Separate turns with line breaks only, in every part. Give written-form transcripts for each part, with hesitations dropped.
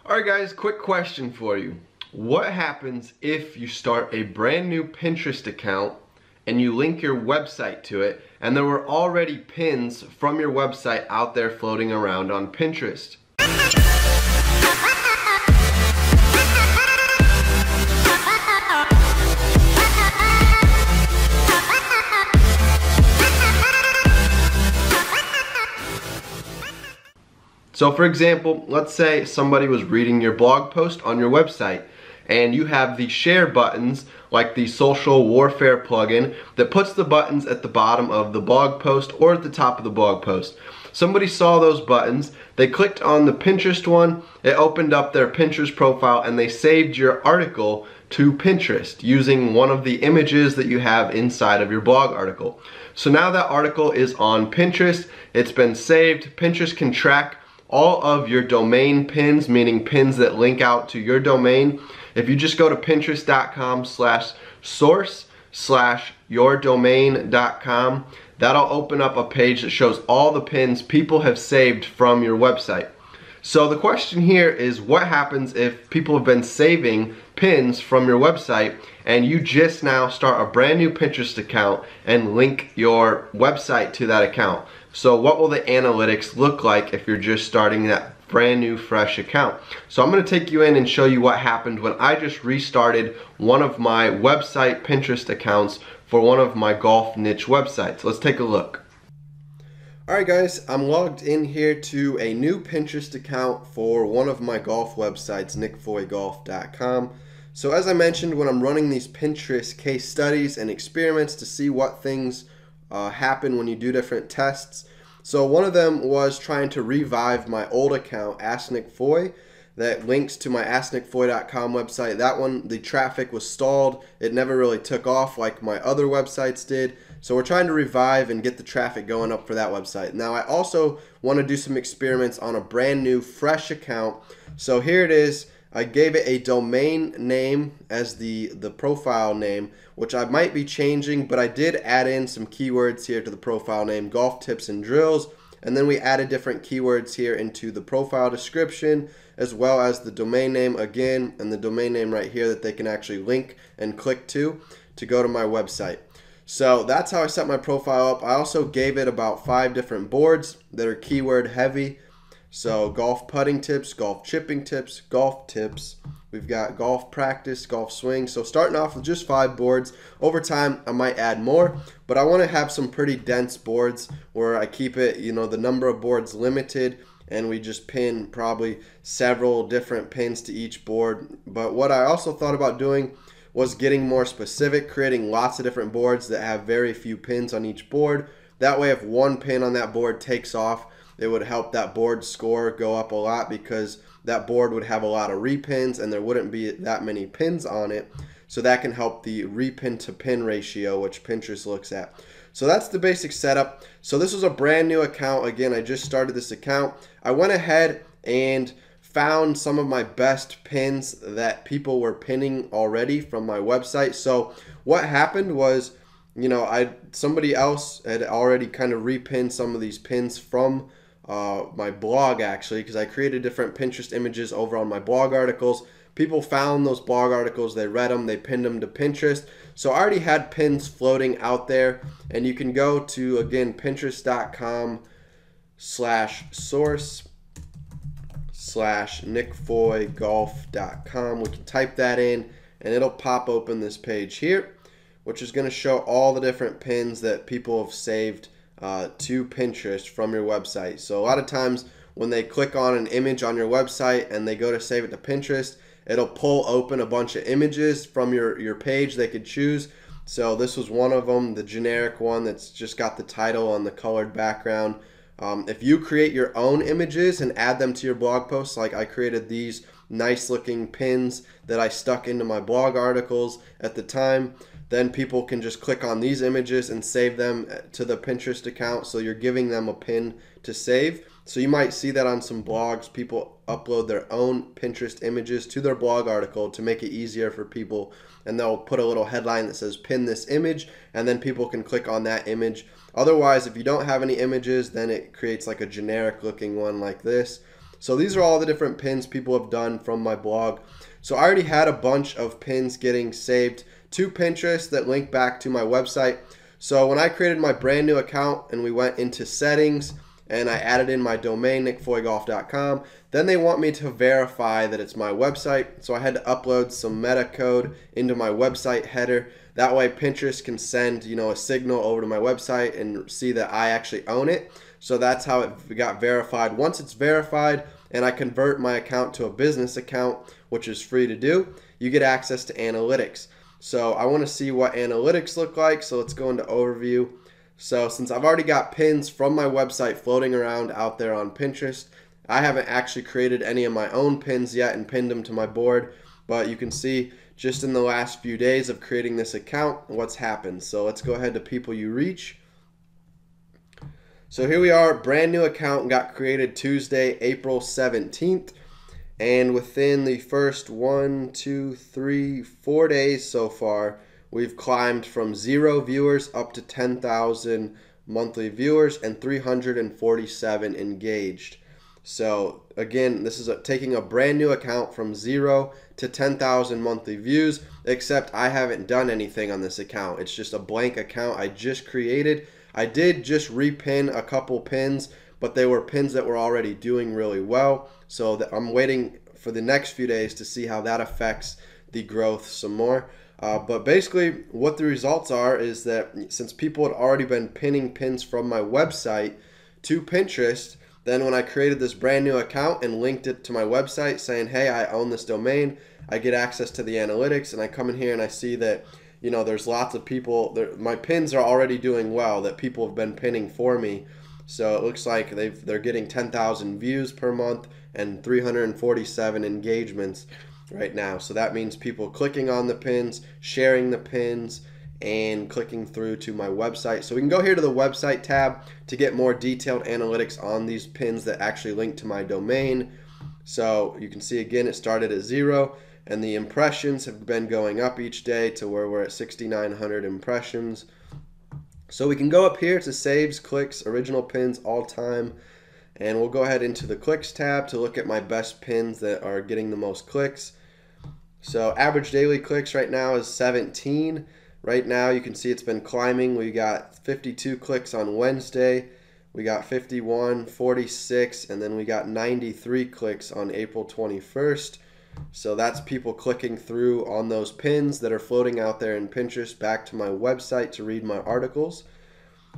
Alright guys, quick question for you. What happens if you start a brand new Pinterest account and you link your website to it and there were already pins from your website out there floating around on Pinterest? So for example, let's say somebody was reading your blog post on your website and you have the share buttons like the social warfare plugin that puts the buttons at the bottom of the blog post or at the top of the blog post. Somebody saw those buttons, they clicked on the Pinterest one, it opened up their Pinterest profile and they saved your article to Pinterest using one of the images that you have inside of your blog article. So now that article is on Pinterest, it's been saved, Pinterest can track all of your domain pins, meaning pins that link out to your domain. If you just go to pinterest.com/source/yourdomain.com, that'll open up a page that shows all the pins people have saved from your website. So the question here is, what happens if people have been saving pins from your website and you just now start a brand new Pinterest account and link your website to that account? So what will the analytics look like if you're just starting that brand new fresh account? So I'm going to take you in and show you what happened when I just restarted one of my website Pinterest accounts for one of my golf niche websites. Let's take a look. Alright guys, I'm logged in here to a new Pinterest account for one of my golf websites, nickfoygolf.com. So as I mentioned, when I'm running these Pinterest case studies and experiments to see what things happen when you do different tests. So one of them was trying to revive my old account, Ask Nick Foy, that links to my asknickfoy.com website. That one, the traffic was stalled. It never really took off like my other websites did. So we're trying to revive and get the traffic going up for that website. Now I also want to do some experiments on a brand new fresh account. So here it is. I gave it a domain name as the profile name, which I might be changing, but I did add in some keywords here to the profile name, golf tips and drills, and then we added different keywords here into the profile description, as well as the domain name again, and the domain name right here that they can actually link and click to go to my website. So that's how I set my profile up. I also gave it about 5 different boards that are keyword heavy. So golf putting tips, golf chipping tips, golf tips. We've got golf practice, golf swing. So starting off with just 5 boards. Over time, I might add more, but I want to have some pretty dense boards where I keep it, the number of boards limited, and we just pin probably several different pins to each board. But what I also thought about doing was getting more specific, creating lots of different boards that have very few pins on each board. That way, if one pin on that board takes off, it would help that board score go up a lot because that board would have a lot of repins and there wouldn't be that many pins on it. So that can help the repin to pin ratio, which Pinterest looks at. So that's the basic setup. So this was a brand new account. Again, I just started this account. I went ahead and found some of my best pins that people were pinning already from my website. So what happened was, somebody else had already kind of repinned some of these pins from my blog, actually, because I created different Pinterest images over on my blog articles. People found those blog articles, they read them, they pinned them to Pinterest. So I already had pins floating out there, and you can go to, again, pinterest.com/source/nickfoygolf.com. We can type that in and it'll pop open this page here, which is going to show all the different pins that people have saved to Pinterest from your website. So a lot of times when they click on an image on your website and they go to save it to Pinterest, it'll pull open a bunch of images from your page they could choose. So this was one of them, the generic one that's just got the title on the colored background. If you create your own images and add them to your blog posts, like I created these nice looking pins that I stuck into my blog articles at the time, then people can just click on these images and save them to the Pinterest account. So you're giving them a pin to save. So you might see that on some blogs, people upload their own Pinterest images to their blog article to make it easier for people, and they'll put a little headline that says pin this image, and then people can click on that image. Otherwise, if you don't have any images, then it creates like a generic looking one like this. So these are all the different pins people have done from my blog. So I already had a bunch of pins getting saved to Pinterest that link back to my website. So when I created my brand new account and we went into settings and I added in my domain, nickfoygolf.com, then they want me to verify that it's my website. So I had to upload some meta code into my website header. That way Pinterest can send, a signal over to my website and see that I actually own it. So that's how it got verified. Once it's verified and I convert my account to a business account, which is free to do, you get access to analytics. So I want to see what analytics look like. So let's go into overview. So since I've already got pins from my website floating around out there on Pinterest, I haven't actually created any of my own pins yet and pinned them to my board. But you can see just in the last few days of creating this account, what's happened. So let's go ahead to people you reach. So here we are, brand new account got created Tuesday, April 17th. And within the first 4 days so far, we've climbed from 0 viewers up to 10,000 monthly viewers and 347 engaged. So again, this is taking a brand new account from 0 to 10,000 monthly views, except I haven't done anything on this account. It's just a blank account I just created. I did just repin a couple pins, but they were pins that were already doing really well. So I'm waiting for the next few days to see how that affects the growth some more. But basically what the results are is that since people had already been pinning pins from my website to Pinterest, then when I created this brand new account and linked it to my website saying, hey, I own this domain, I get access to the analytics, and I come in here and I see that there's lots of people, my pins are already doing well, that people have been pinning for me. So it looks like they're getting 10,000 views per month and 347 engagements right now. So that means people clicking on the pins, sharing the pins, and clicking through to my website. So we can go here to the website tab to get more detailed analytics on these pins that actually link to my domain. So you can see again, it started at 0. And the impressions have been going up each day to where we're at 6,900 impressions. So we can go up here to saves, clicks, original pins, all time. And we'll go ahead into the clicks tab to look at my best pins that are getting the most clicks. So average daily clicks right now is 17. Right now you can see it's been climbing. We got 52 clicks on Wednesday. We got 51, 46, and then we got 93 clicks on April 21st. So that's people clicking through on those pins that are floating out there in Pinterest back to my website to read my articles.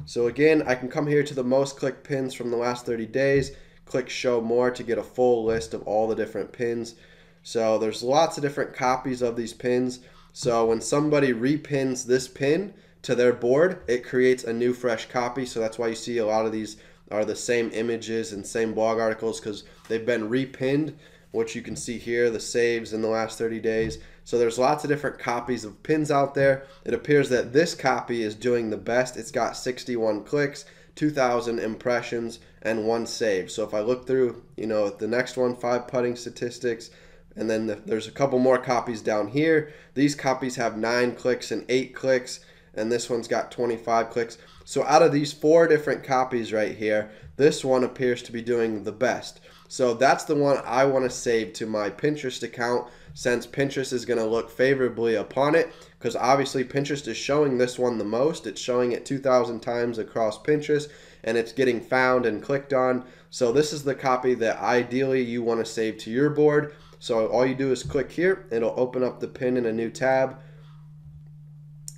So again, I can come here to the most clicked pins from the last 30 days, click show more to get a full list of all the different pins. So there's lots of different copies of these pins. So when somebody repins this pin to their board, it creates a new fresh copy. So that's why you see a lot of these are the same images and same blog articles, because they've been repinned, which you can see here, the saves in the last 30 days. So there's lots of different copies of pins out there. It appears that this copy is doing the best. It's got 61 clicks, 2,000 impressions, and 1 save. So if I look through, the next one, 5 putting statistics, and then there's a couple more copies down here. These copies have 9 clicks and 8 clicks, and this one's got 25 clicks. So out of these 4 different copies right here, this one appears to be doing the best. So that's the one I want to save to my Pinterest account, since Pinterest is going to look favorably upon it, because obviously Pinterest is showing this one the most. It's showing it 2,000 times across Pinterest, and it's getting found and clicked on. So this is the copy that ideally you want to save to your board. So all you do is click here. It'll open up the pin in a new tab.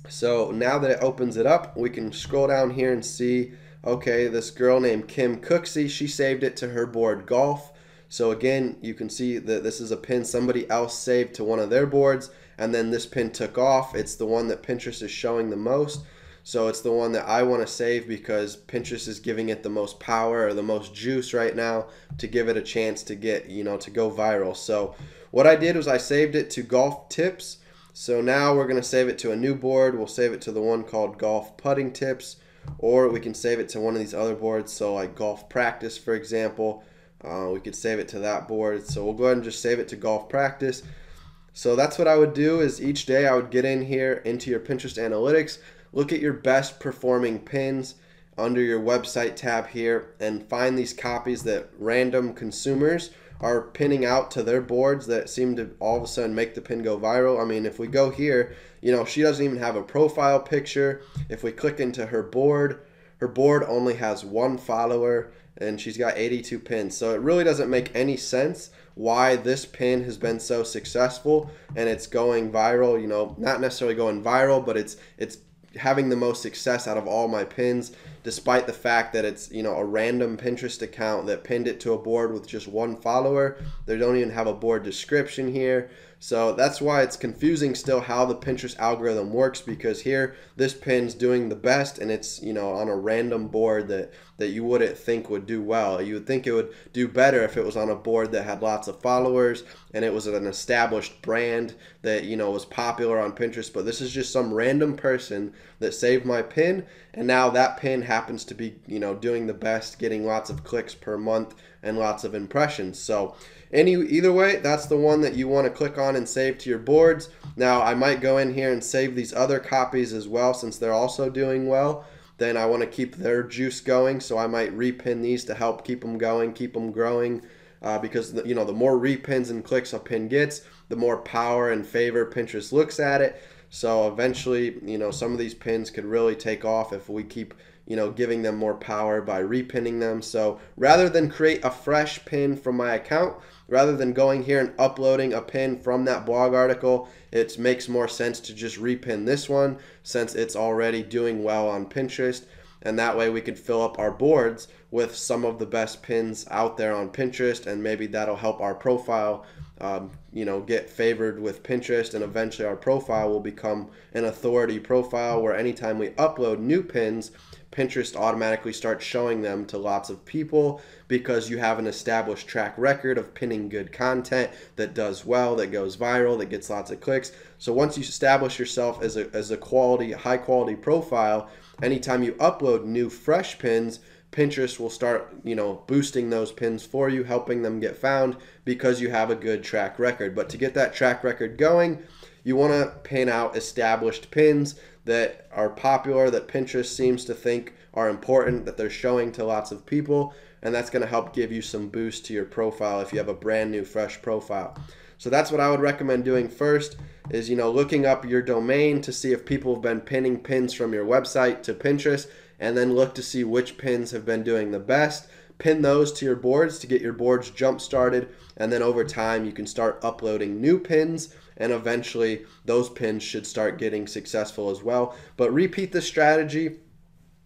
So now that it opens it up, we can scroll down here and see, okay, this girl named Kim Cooksey, she saved it to her board golf. So again, you can see that this is a pin somebody else saved to one of their boards, and then this pin took off. It's the one that Pinterest is showing the most. So it's the one that I want to save because Pinterest is giving it the most power or the most juice right now to give it a chance to get, to go viral. So what I did was I saved it to golf tips. So now we're going to save it to a new board. We'll save it to the one called golf putting tips, or we can save it to one of these other boards. So like golf practice, for example, we could save it to that board. So we'll go ahead and just save it to golf practice. So that's what I would do, is each day I would get in here into your Pinterest analytics, look at your best performing pins, under your website tab here and find these copies that random consumers are pinning out to their boards that seem to all of a sudden make the pin go viral. I mean, if we go here, you know, she doesn't even have a profile picture. If we click into her board only has 1 follower and she's got 82 pins. So it really doesn't make any sense why this pin has been so successful and it's going viral. You know, not necessarily going viral, but it's having the most success out of all my pins, despite the fact that it's, you know, a random Pinterest account that pinned it to a board with just 1 follower. They don't even have a board description here. So that's why it's confusing still how the Pinterest algorithm works, because here this pin's doing the best and it's, you know, on a random board that you wouldn't think would do well. You would think it would do better if it was on a board that had lots of followers and it was an established brand that, you know, was popular on Pinterest. But this is just some random person that saved my pin, and now that pin happens to be, you know, doing the best, getting lots of clicks per month and lots of impressions. So either way, that's the one that you want to click on and save to your boards. Now I might go in here and save these other copies as well, since they're also doing well. Then I want to keep their juice going, so I might repin these to help keep them going, keep them growing, because you know, the more repins and clicks a pin gets, the more power and favor Pinterest looks at it. So eventually, you know, some of these pins could really take off if we keep, you know, giving them more power by repinning them. So rather than create a fresh pin from my account, rather than going here and uploading a pin from that blog article, it makes more sense to just repin this one since it's already doing well on Pinterest. And that way we could fill up our boards with some of the best pins out there on Pinterest, and maybe that'll help our profile you know, get favored with Pinterest, and eventually our profile will become an authority profile where anytime we upload new pins, Pinterest automatically starts showing them to lots of people, because you have an established track record of pinning good content that does well, that goes viral, that gets lots of clicks. So once you establish yourself as a quality, high quality profile, anytime you upload new fresh pins, Pinterest will start, you know, boosting those pins for you, helping them get found because you have a good track record. But to get that track record going, you want to pin out established pins that are popular, that Pinterest seems to think are important, that they're showing to lots of people, and that's going to help give you some boost to your profile if you have a brand new fresh profile. So that's what I would recommend doing first, is, you know, looking up your domain to see if people have been pinning pins from your website to Pinterest, and then look to see which pins have been doing the best. Pin those to your boards to get your boards jump started, and then over time you can start uploading new pins, and eventually those pins should start getting successful as well. But repeat the strategy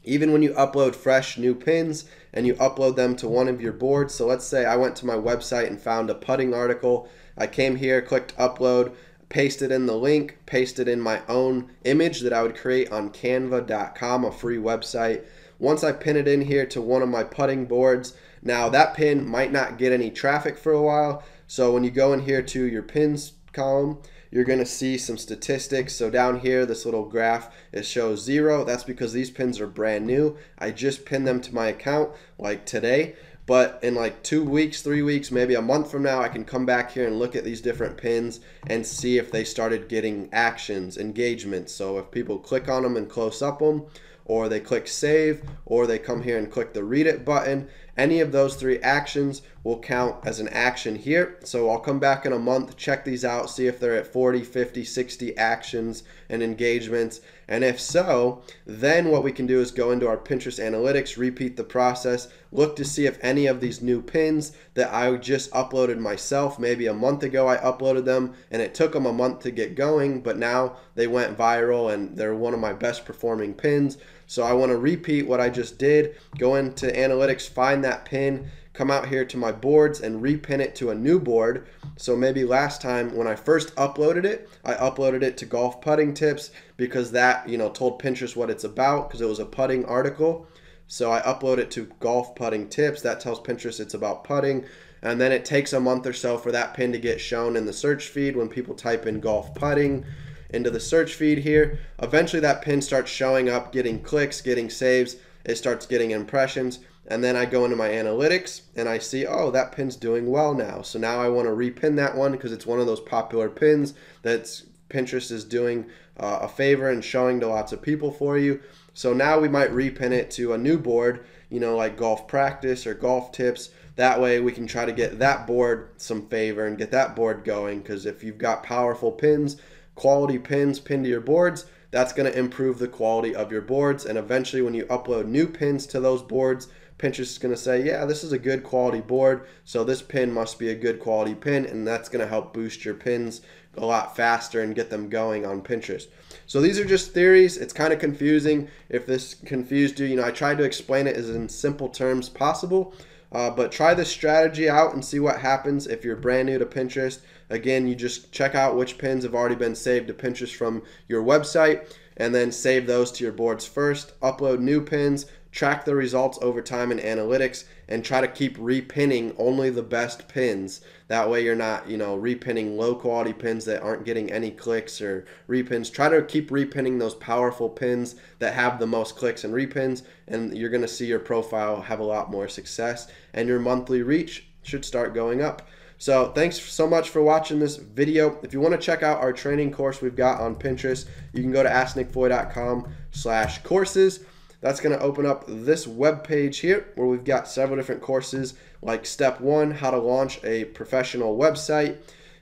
even when you upload fresh new pins and you upload them to one of your boards. So let's say I went to my website and found a putting article. I came here, clicked upload, pasted in the link, pasted in my own image that I would create on canva.com, a free website. Once I pin it in here to one of my putting boards, now that pin might not get any traffic for a while. So when you go in here to your pins column, you're going to see some statistics. So down here, this little graph, it shows 0. That's because these pins are brand new. I just pinned them to my account like today. But in like 2 weeks, 3 weeks, maybe a month from now, I can come back here and look at these different pins and see if they started getting actions, engagements. So if people click on them and close up them, or they click save, or they come here and click the read it button, any of those 3 actions will count as an action here. So I'll come back in a month, check these out, see if they're at 40, 50, 60 actions and engagements. And if so, then what we can do is go into our Pinterest analytics, repeat the process, look to see if any of these new pins that I just uploaded myself, maybe a month ago I uploaded them and it took them a month to get going, but now they went viral and they're one of my best performing pins. So I want to repeat what I just did, go into analytics, find that pin, come out here to my boards and repin it to a new board. So maybe last time when I first uploaded it, I uploaded it to golf putting tips because that, you know, told Pinterest what it's about because it was a putting article. So I upload it to golf putting tips. That tells Pinterest it's about putting. And then it takes a month or so for that pin to get shown in the search feed when people type in golf putting into the search feed here. Eventually that pin starts showing up, getting clicks, getting saves. It starts getting impressions. And then I go into my analytics and I see, oh, that pin's doing well now. So now I want to repin that one because it's one of those popular pins that Pinterest is doing a favor and showing to lots of people for you. So now we might repin it to a new board, you know, like golf practice or golf tips. That way we can try to get that board some favor and get that board going, because if you've got powerful pins, quality pins pinned to your boards, that's going to improve the quality of your boards. And eventually when you upload new pins to those boards, Pinterest is going to say, yeah, this is a good quality board, so this pin must be a good quality pin, and that's going to help boost your pins a lot faster and get them going on Pinterest. So these are just theories. It's kind of confusing. If this confused you, I tried to explain it as in simple terms possible. But try this strategy out and see what happens if you're brand new to Pinterest. Again, you just check out which pins have already been saved to Pinterest from your website, and then save those to your boards first. Upload new pins, track the results over time in analytics, and try to keep repinning only the best pins. That way you're not, repinning low quality pins that aren't getting any clicks or repins. Try to keep repinning those powerful pins that have the most clicks and repins, and you're going to see your profile have a lot more success, and your monthly reach should start going up. So thanks so much for watching this video. If you want to check out our training course we've got on Pinterest, you can go to asknickfoy.com/courses. That's going to open up this web page here where we've got several different courses, like step 1, how to launch a professional website.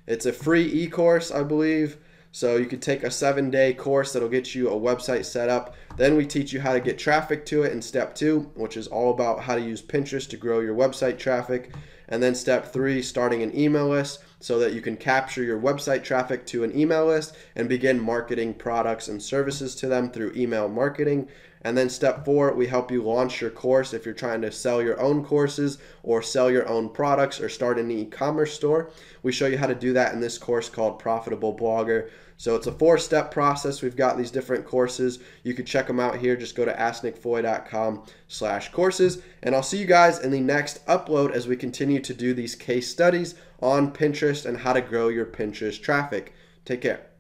It's a free e-course, I believe. So you could take a 7-day course that'll get you a website set up. Then we teach you how to get traffic to it in step 2, which is all about how to use Pinterest to grow your website traffic. And then step 3, starting an email list so that you can capture your website traffic to an email list and begin marketing products and services to them through email marketing. And then step 4, we help you launch your course if you're trying to sell your own courses or sell your own products or start an e-commerce store. We show you how to do that in this course called Profitable Blogger. So it's a 4-step process. We've got these different courses. You can check them out here. Just go to asknickfoy.com/courses. And I'll see you guys in the next upload as we continue to do these case studies on Pinterest and how to grow your Pinterest traffic. Take care.